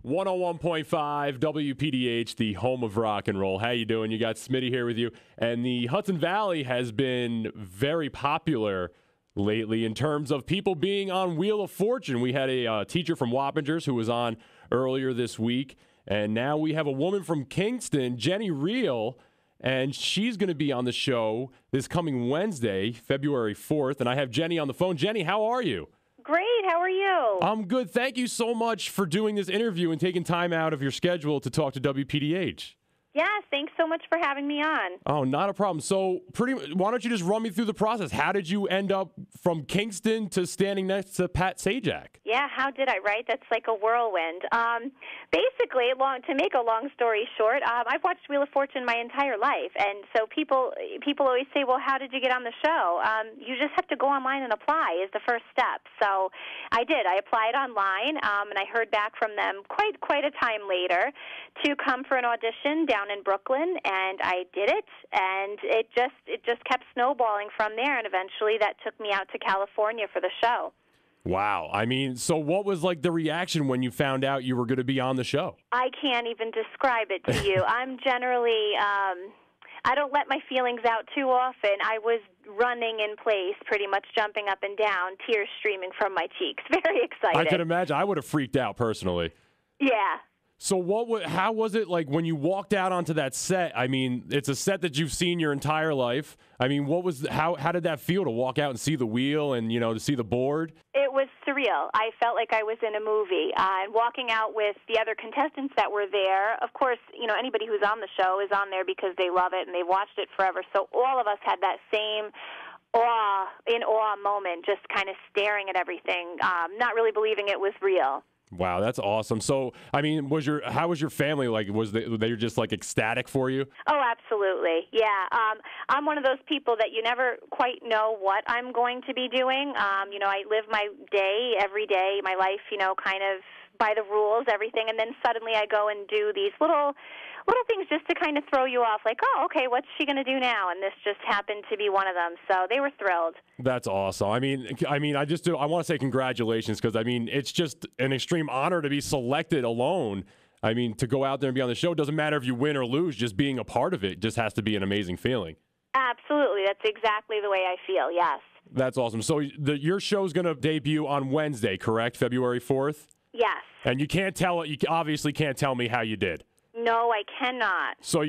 101.5 WPDH, the home of rock and roll. How you doing? You got Smitty here with you. And the Hudson Valley has been very popular lately in terms of people being on Wheel of Fortune. We had a teacher from Wappingers who was on earlier this week. And now we have a woman from Kingston, Jenny Riehl, and she's going to be on the show this coming Wednesday, February 4th. And I have Jenny on the phone. Jenny, how are you? Great. How are you? I'm good. Thank you so much for doing this interview and taking time out of your schedule to talk to WPDH. Yeah, thanks so much for having me on. Oh, not a problem. So, why don't you just run me through the process? How did you end up from Kingston to standing next to Pat Sajak? Yeah, how did I, right? That's like a whirlwind. Basically, to make a long story short, I've watched Wheel of Fortune my entire life, and so people always say, well, how did you get on the show? You just have to go online and apply is the first step. So I did. I applied online, and I heard back from them quite a time later to come for an audition down in Brooklyn, and I did it, and it just kept snowballing from there, and eventually that took me out to California for the show. Wow. I mean, so what was like the reaction when you found out you were going to be on the show? I can't even describe it to you. I'm generally, I don't let my feelings out too often. I was running in place, pretty much jumping up and down, tears streaming from my cheeks. Very excited. I can imagine. I would have freaked out personally. Yeah. So how was it like when you walked out onto that set? I mean, it's a set that you've seen your entire life. I mean, how did that feel to walk out and see the wheel and, to see the board? It was surreal. I felt like I was in a movie. And walking out with the other contestants that were there, of course, anybody who's on the show is on there because they love it and they've watched it forever. So all of us had that same awe moment, just kind of staring at everything, not really believing it was real. Wow, that's awesome. So, I mean, how was your family like? Were they just like ecstatic for you? Oh, absolutely. Yeah. I'm one of those people that you never quite know what I'm going to be doing. I live my day every day, my life, kind of by the rules, everything, and then suddenly I go and do these little things just to kind of throw you off, like, oh, okay, what's she going to do now? And this just happened to be one of them. So they were thrilled. That's awesome. I want to say congratulations because, it's just an extreme honor to be selected alone. I mean, to go out there and be on the show, doesn't matter if you win or lose, just being a part of it just has to be an amazing feeling. Absolutely. That's exactly the way I feel, yes. That's awesome. So your show's going to debut on Wednesday, correct? February 4th? Yes. And you obviously can't tell me how you did. No, I cannot. So,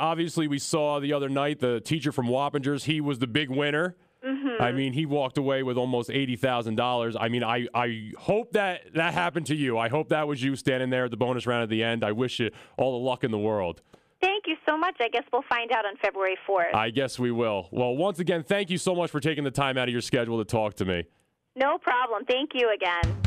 obviously we saw the other night the teacher from Wappingers. He was the big winner. Mm-hmm. He walked away with almost $80,000. I hope that happened to you. I hope that was you standing there at the bonus round at the end. I wish you all the luck in the world. Thank you so much. I guess we'll find out on February 4th. I guess we will. Well, once again, thank you so much for taking the time out of your schedule to talk to me. No problem. Thank you again.